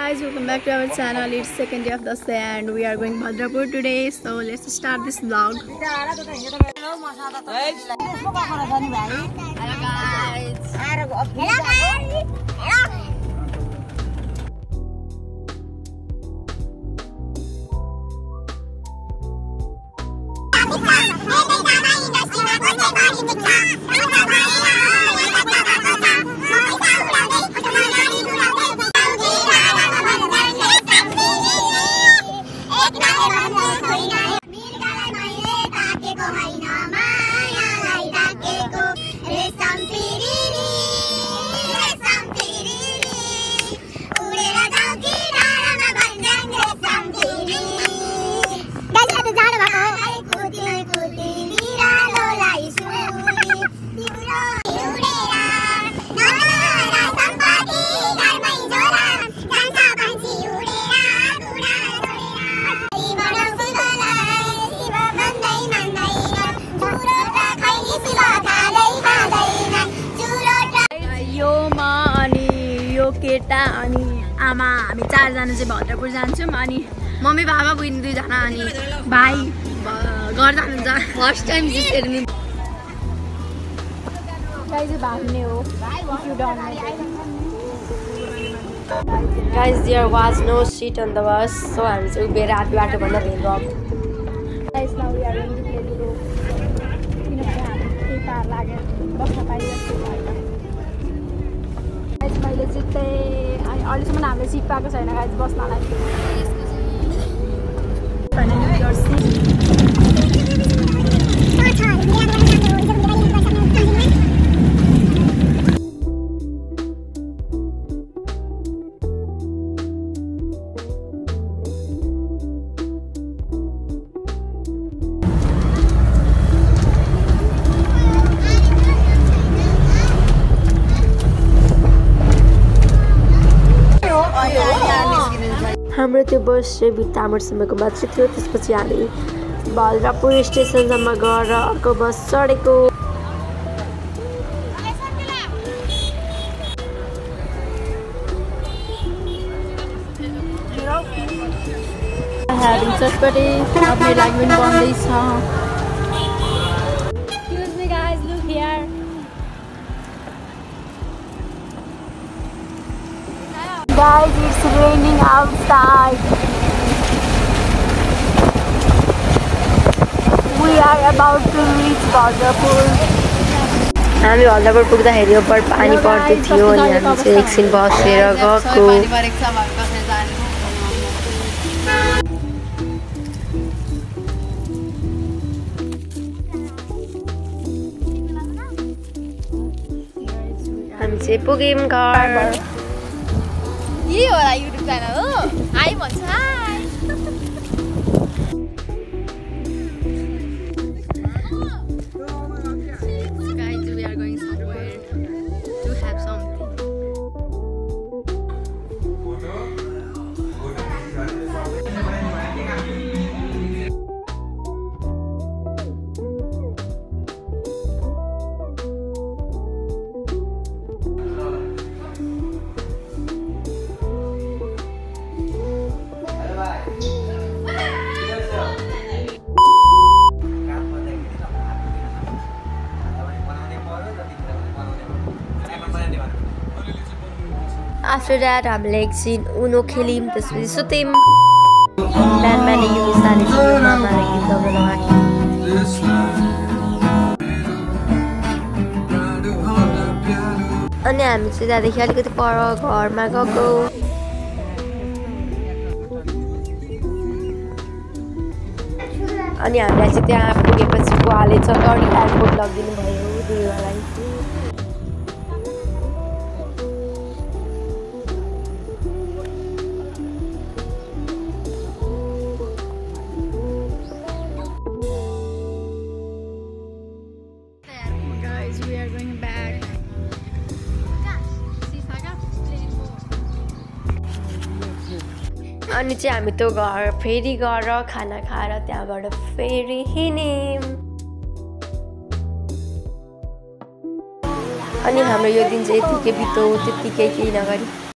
guys, welcome back to our channel. It's second day of the day and we are going Bhadrapur today. So let's start this vlog. Hello guys. Hello guys. केटा अनि आमा हामी चारजना चाहिँ भद्रपुर जान्छौँ अनि mummy बाबा बहिनी दुईजना अनि भाइ घर जानुहुन्छ फर्स्ट टाइम जिस्केर्मी गाइज भाग्ने हो Guys, there was no seat on the bus, so हामी चाहिँ उभिएर आफै बाटो भन्दा भेट्यौँ। Guys, now we are going to play Ludo. किनभने हामी केही पार लागेर बस्न पाइरहेको छैन। गाइज मैले जित्दै अनि अहिलेसम्म हामीले सिट पाएको छैन गाइज बस्नलाई। हाम्रो त्यो बस चाहिँ भित्तामरसम्मको मात्रै थियो। त्यसपछि हामी भद्रपुर स्टेसनसम्म गएर अर्को बस चढेको। चटपटे आफ्नो लागि पनि बन्दैछ। Excuse me guys, look here. Guys, it's raining outside. We are about to reach Bhadrapur. हामी भद्रपुर पुग्दाखेरि ऊपर पानी पर्दै थियो अनि हामी चाहिँ एकछिन बसेर गएको। हामी चाहिँ पुग्यौँ घर। ये होला युट्युब च्यानल हो हाई भन्छ high Guys, we are going somewhere to have something. After that, हामीले एकछिन उनो खेल्यौँ त्यसपछि सुत्यौँ। बिहान बिहानै यो बिस्तारै मामालाई गीत गाउन लगाएको। अनि हामी चाहिँ त्यहाँदेखि अलिकति पर घरमा गएको। अनि हामीलाई चाहिँ त्यहाँ पुगेपछि बुवाले चटडी एयरपोर्ट लगिदिनु भयो दुईवटालाई। We are going back. अनि चाहिँ हामी त्यो घर फेरि गएर खाना खाएर त्यहाँबाट फेरि हिँड्यौँ। अनि हाम्रो यो दिन चाहिँ यतिकै बित्यो, त्यतिकै केही नगरी।